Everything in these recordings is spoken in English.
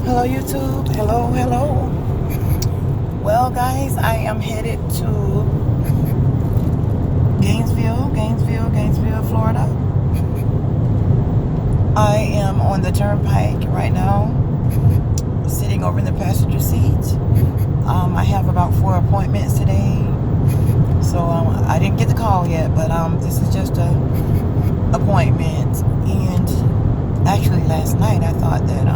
Hello YouTube. Hello. Well guys, I am headed to Gainesville, Florida. I am on the turnpike right now, sitting over in the passenger seat. I have about 4 appointments today. So I didn't get the call yet, but this is just a appointment. And actually last night I thought that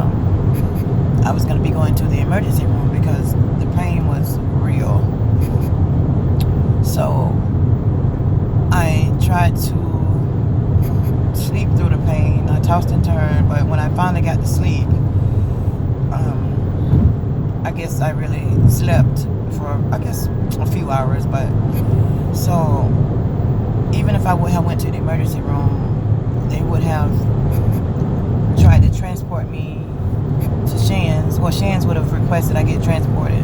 I was going to be going to the emergency room because the pain was real. So I tried to sleep through the pain. I tossed and turned, but when I finally got to sleep, I guess I really slept for, a few hours. But so even if I would have went to the emergency room, they would have tried to transport me to Shands. Well, Shands would have requested I get transported,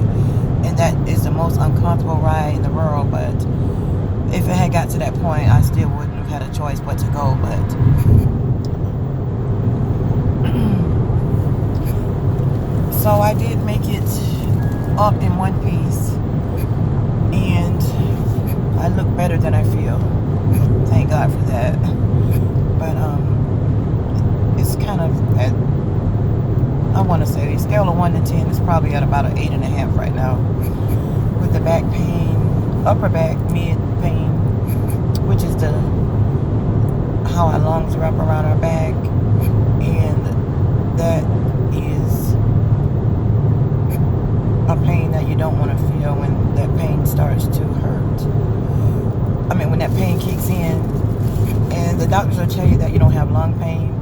and that is the most uncomfortable ride in the world. But if it had got to that point, I still wouldn't have had a choice but to go. But so I did make it up in one piece, and I look better than I feel. Thank God for that. But it's kind of at, I want to say, scale of 1 to 10 is probably at about an 8.5 right now, with the back pain, upper back, mid pain, which is the how our lungs wrap around our back, and that is a pain that you don't want to feel when that pain starts to hurt. I mean, when that pain kicks in, and the doctors will tell you that you don't have lung pain,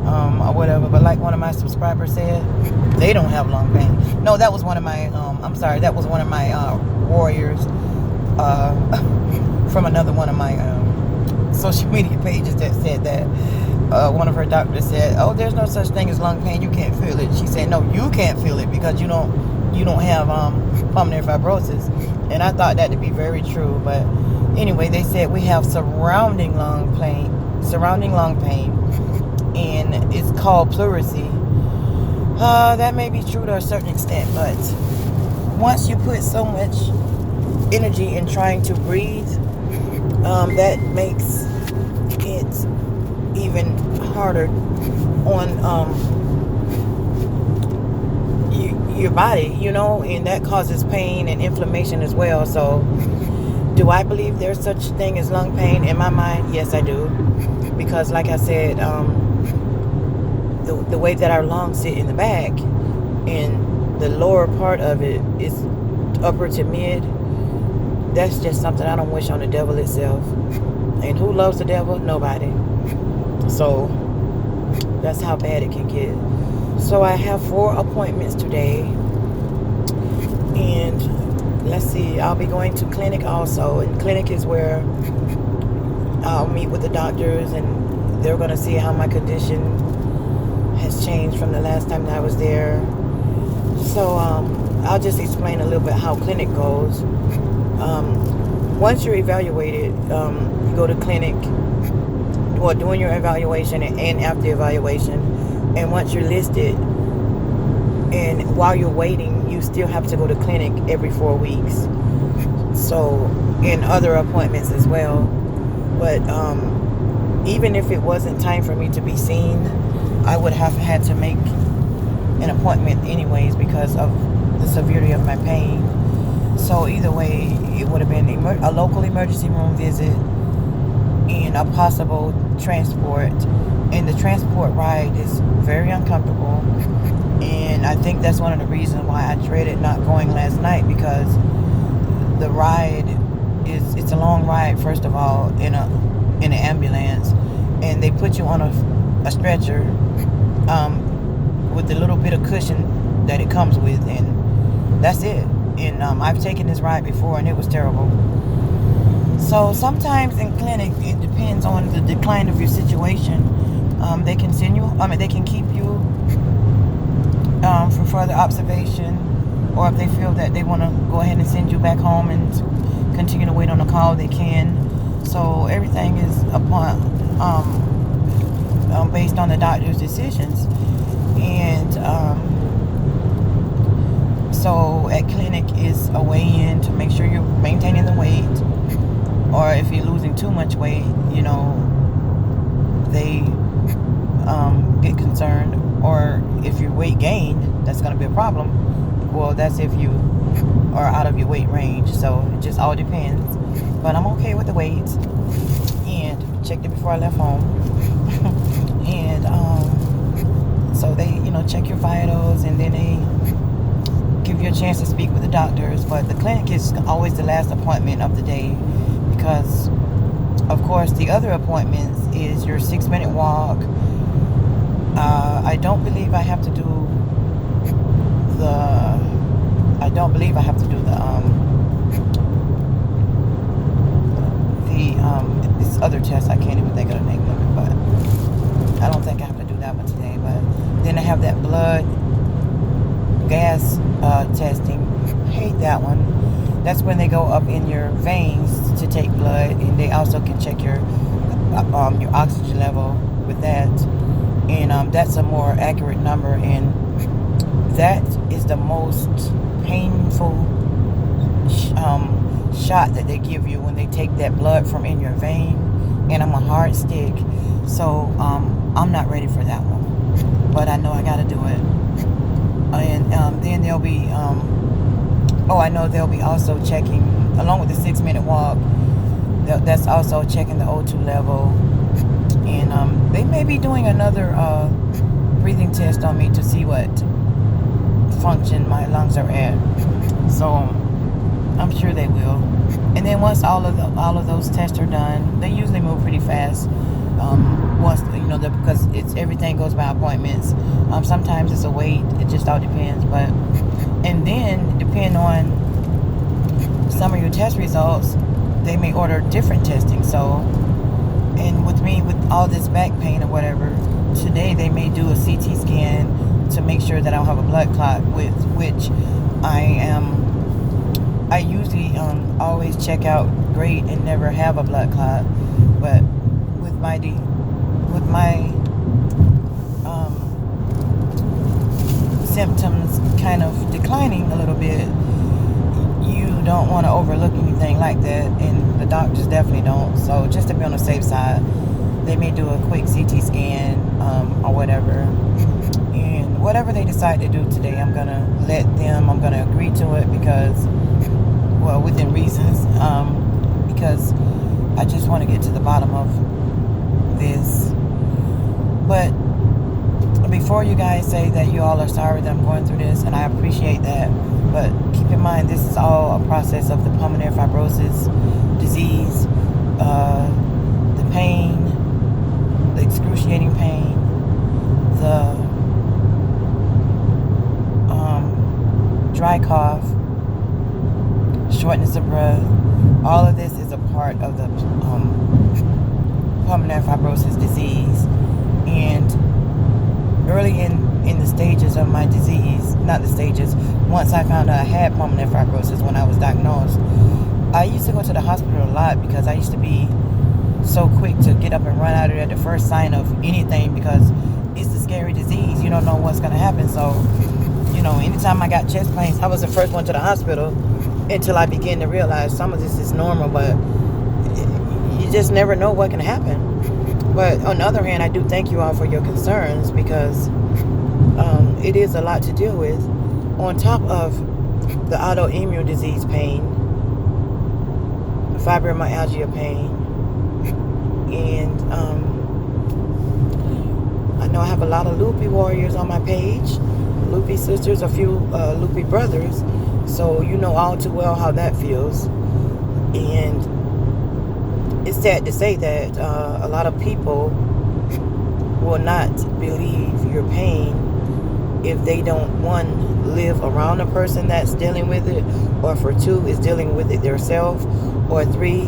or whatever, but like one of my subscribers said, they don't have lung pain. No, that was one of my, that was one of my warriors from another one of my social media pages that said that one of her doctors said, oh, there's no such thing as lung pain, you can't feel it. She said, no, you can't feel it because you don't have pulmonary fibrosis. And I thought that to be very true. But anyway, they said we have surrounding lung pain, and it's called pleurisy. That may be true to a certain extent, but once you put so much energy in trying to breathe, that makes it even harder on your body, and that causes pain and inflammation as well. So do I believe there's such thing as lung pain? In my mind, yes, I do. Because like I said, the way that our lungs sit in the back, and the lower part of it is upper to mid, that's just something I don't wish on the devil itself. And who loves the devil? Nobody. So that's how bad it can get. So I have 4 appointments today, and let's see, I'll be going to clinic also. And clinic is where I'll meet with the doctors, and they're going to see how my condition has changed from the last time that I was there. So I'll just explain a little bit how clinic goes. Once you're evaluated, you go to clinic, or doing your evaluation and after evaluation. And once you're listed, and while you're waiting, you still have to go to clinic every 4 weeks. So, and other appointments as well. But even if it wasn't time for me to be seen, I would have had to make an appointment anyways because of the severity of my pain. So either way, it would have been a local emergency room visit and a possible transport. And the transport ride is very uncomfortable, and I think that's one of the reasons why I dreaded not going last night, because the ride it's a long ride, first of all, in an ambulance, and they put you on a stretcher with the little bit of cushion that it comes with, and that's it. And I've taken this ride before, and it was terrible. So sometimes in clinic, it depends on the decline of your situation. They can send you, they can keep you for further observation, or if they feel that they want to go ahead and send you back home and continue to wait on a call, they can. So everything is upon based on the doctor's decisions. And So at clinic is a way in to make sure you're maintaining the weight, or if you're losing too much weight, they get concerned. Or if your weight gained, that's going to be a problem. Well, that's if you are out of your weight range. So it just all depends. But I'm okay with the weight, and checked it before I left home. And so they, check your vitals, and then they give you a chance to speak with the doctors. But the clinic is always the last appointment of the day, because of course the other appointments is your 6-minute walk. I don't believe I have to do this other test. I can't even think of the name of it, but I don't think I have to do that one today. But then I have that blood gas testing. I hate that one. That's when they go up in your veins to take blood, and they also can check your oxygen level with that. And that's a more accurate number, and that is the most painful shot that they give you when they take that blood from in your vein. And I'm a hard stick, so I'm not ready for that one, but I know I gotta do it. And then there'll be I know they'll be also checking, along with the 6-minute walk, that's also checking the O2 level. And they may be doing another breathing test on me to see what function my lungs are at. So I'm sure they will. And then once all of those tests are done, they usually move pretty fast. Once because everything goes by appointments. Sometimes it's a wait. It just all depends. And then depending on some of your test results, they may order different testing. So, and with me, with all this back pain or whatever, today they may do a CT scan to make sure that I don't have a blood clot, with which I usually always check out great and never have a blood clot. But with my symptoms kind of declining a little bit, you don't want to overlook anything like that, and the doctors definitely don't. So just to be on the safe side, they may do a quick CT scan or whatever. And whatever they decide to do today, I'm going to agree to it, because, well, within reasons, because I just want to get to the bottom of this. But before you guys say that you all are sorry that I'm going through this, and I appreciate that, but keep in mind, this is all a process of the pulmonary fibrosis disease, the pain, the excruciating pain, the dry cough, shortness of breath. All of this is a part of the pulmonary fibrosis disease. And early in the stages of my disease, not the stages, once I found out I had pulmonary fibrosis when I was diagnosed, I used to go to the hospital a lot, because I used to be so quick to get up and run out of there at the first sign of anything, because it's a scary disease. You don't know what's going to happen. So, anytime I got chest pains, I was the first one to the hospital, until I began to realize some of this is normal, but you just never know what can happen. But on the other hand, I do thank you all for your concerns, because it is a lot to deal with, on top of the autoimmune disease pain, fibromyalgia pain, and I know I have a lot of loopy warriors on my page, loopy sisters, a few loopy brothers, so you know all too well how that feels. And it's sad to say that a lot of people will not believe your pain if they don't, one, live around a person that's dealing with it, or for two, is dealing with it themselves, or three,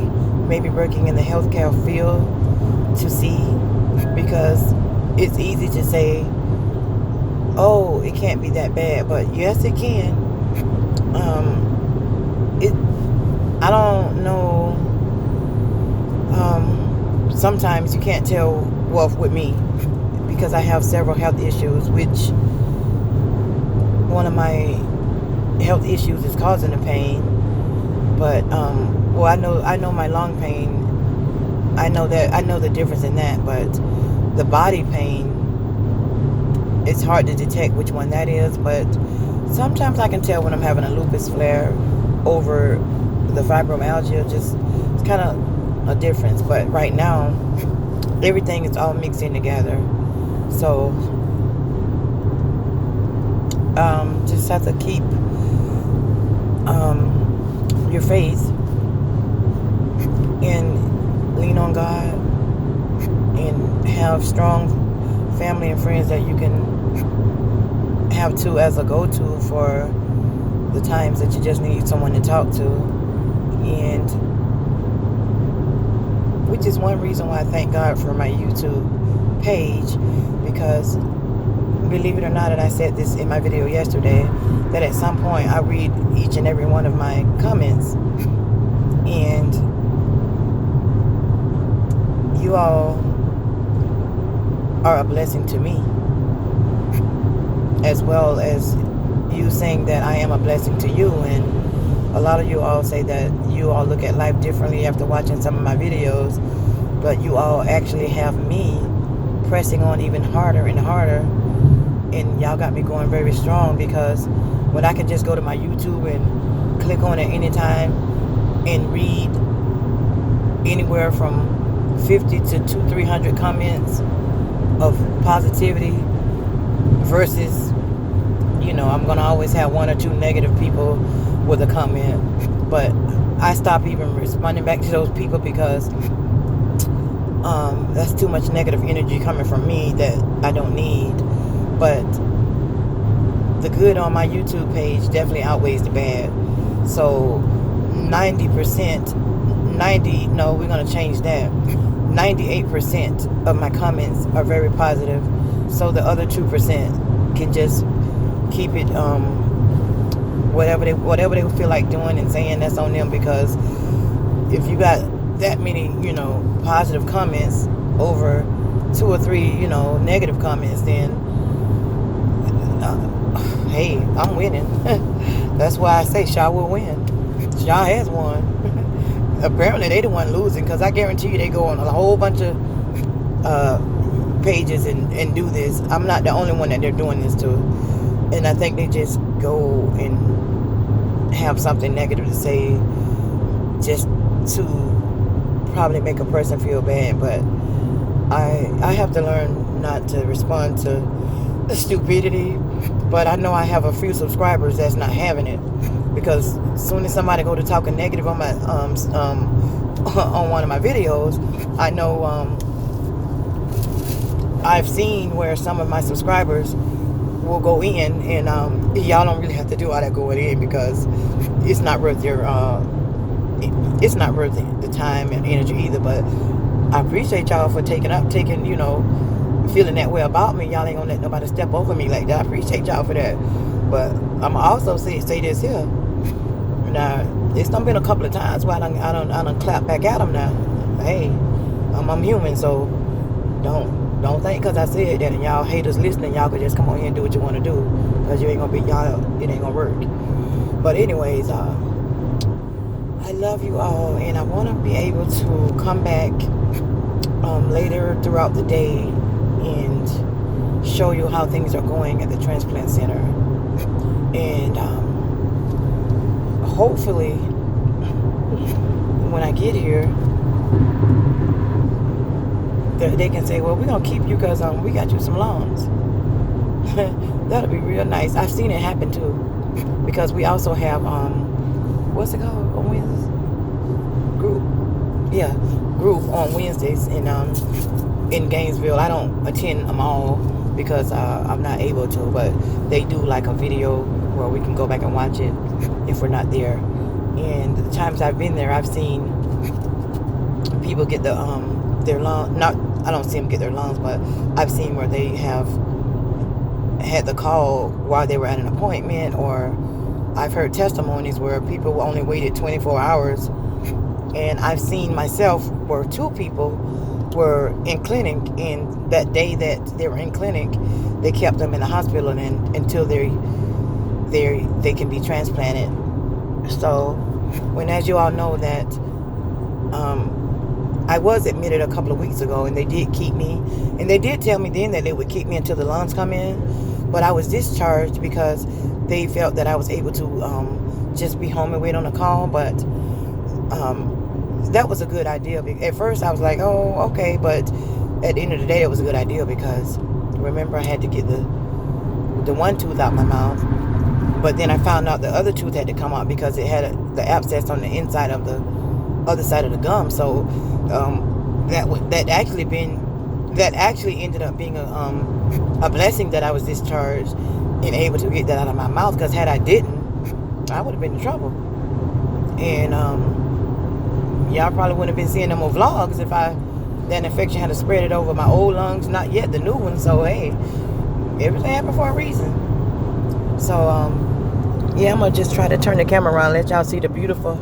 maybe working in the healthcare field to see, because it's easy to say, oh, it can't be that bad, but yes, it can. I don't know. Sometimes you can't tell, well, with me, because I have several health issues, which one of my health issues is causing the pain. But well, I know my lung pain. I know the difference in that. But the body pain, it's hard to detect which one that is. But sometimes I can tell when I'm having a lupus flare over the fibromyalgia. Just it's kind of a difference. But right now, everything is all mixed in together. So just have to keep your faith and lean on God and have strong family and friends that you can have to as a go-to for the times that you just need someone to talk to. And which is one reason why I thank God for my YouTube page, because believe it or not, and I said this in my video yesterday, that at some point I read each and every one of my comments, and you all are a blessing to me, as well as you saying that I am a blessing to you. And a lot of you all say that you all look at life differently after watching some of my videos, but you all actually have me pressing on even harder and harder. And y'all got me going very strong, because when I can just go to my YouTube and click on it anytime and read anywhere from 50 to 300 comments of positivity versus, I'm going to always have one or two negative people with a comment. But I stop even responding back to those people, because that's too much negative energy coming from me that I don't need. But the good on my YouTube page definitely outweighs the bad. So 90%, we're going to change that. 98% of my comments are very positive. So the other 2% can just keep it, whatever they feel like doing and saying, that's on them. Because if you got that many, positive comments over 2 or 3, negative comments, then hey, I'm winning. That's why I say Shaw will win. Shaw has won. Apparently they the one losing, because I guarantee you they go on a whole bunch of pages and do this. I'm not the only one that they're doing this to. And I think they just go and have something negative to say just to probably make a person feel bad. But I have to learn not to respond to the stupidity. But I know I have a few subscribers that's not having it, because as soon as somebody go to talking negative on my on one of my videos, I know I've seen where some of my subscribers will go in, and y'all don't really have to do all that going in, because it's not worth your it's not worth the time and energy either. But I appreciate y'all for taking feeling that way about me. Y'all ain't gonna let nobody step over me like that. I appreciate y'all for that. But I'm also say this here. Now, it's done been a couple of times where I done clap back at them now. Hey, I'm human, so don't think because I said that and y'all haters listening, y'all could just come on here and do what you want to do, because you ain't gonna be y'all. It ain't gonna work. But anyways, I love you all, and I want to be able to come back later throughout the day and show you how things are going at the transplant center. And hopefully when I get here, they can say, well, we're going to keep you because we got you some lungs. That'll be real nice. I've seen it happen too, because we also have what's it called on Wednesdays? Group on Wednesdays in Gainesville. I don't attend them all because I'm not able to, but they do like a video where we can go back and watch it if we're not there. And the times I've been there, I've seen people get their lungs. I don't see them get their lungs, but I've seen where they have had the call while they were at an appointment, or I've heard testimonies where people only waited 24 hours. And I've seen myself where 2 people were in clinic, and that day that they were in clinic, they kept them in the hospital until they they can be transplanted. So, as you all know that I was admitted a couple of weeks ago, and they did keep me, and they did tell me then that they would keep me until the lungs come in, but I was discharged because they felt that I was able to just be home and wait on a call. But that was a good idea. At first I was like, oh, okay, but at the end of the day it was a good idea because remember I had to get the one tooth out my mouth, but then I found out the other tooth had to come out because it had the abscess on the inside of the other side of the gum. So that actually ended up being a blessing that I was discharged and able to get that out of my mouth, because had I didn't, I would have been in trouble. And y'all probably wouldn't have been seeing no more vlogs if that infection had to spread it over my old lungs, not yet the new one. So hey, everything happened for a reason. So yeah, I'm gonna just try to turn the camera around, let y'all see the beautiful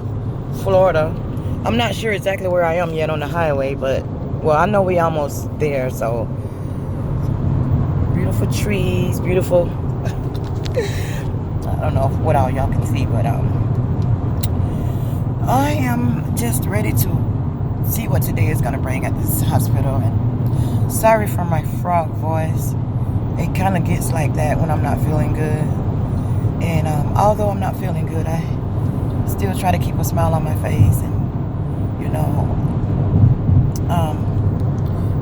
Florida. I'm not sure exactly where I am yet on the highway, but well, I know we almost there. So beautiful trees, beautiful I don't know what all y'all can see, but I am just ready to see what today is gonna bring at this hospital. And sorry for my frog voice. It kind of gets like that when I'm not feeling good. And although I'm not feeling good, I still try to keep a smile on my face, and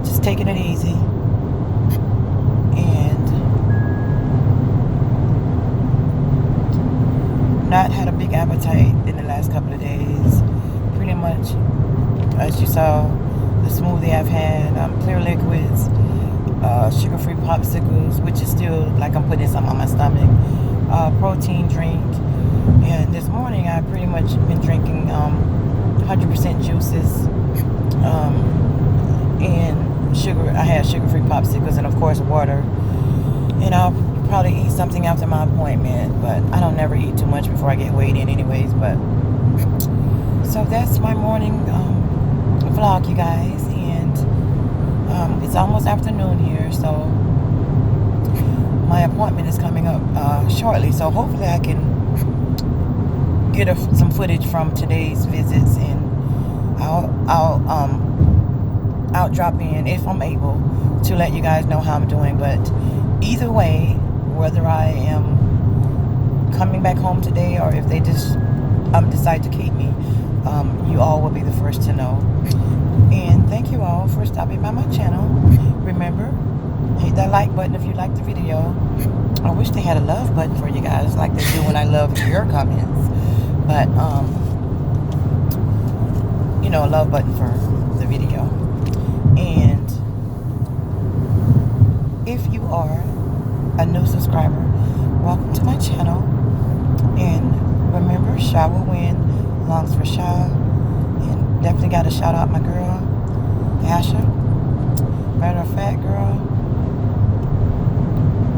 just taking it easy. And not had a big appetite in the last couple of days. Pretty much, as you saw, the smoothie I've had, clear liquids, sugar-free popsicles, which is still like I'm putting some on my stomach, protein drink, and this morning I've pretty much been drinking 100% juices, and sugar. I had sugar-free popsicles and of course water, and I'll probably eat something after my appointment, but I don't never eat too much before I get weighed in anyways. But so that's my morning vlog, you guys, and it's almost afternoon here, so my appointment is coming up shortly, so hopefully I can get some footage from today's visits, and I'll drop in if I'm able to let you guys know how I'm doing. But either way, whether I am coming back home today or if they just decide to keep me, you all will be the first to know. And thank you all for stopping by my channel. Remember, hit that like button if you like the video. I wish they had a love button for you guys like they do when I love your comments. But a love button for the video. And if you are a new subscriber, welcome to my channel. And remember, Sha will win. Longs for Sha. And definitely got to shout out my girl, Asha. Matter of fact, girl,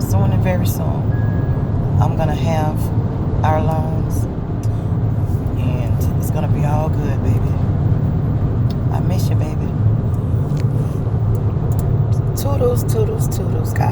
soon and very soon, I'm gonna have our loans, and it's gonna be all good, baby. I miss you, baby. Toodles, toodles, toodles, guys.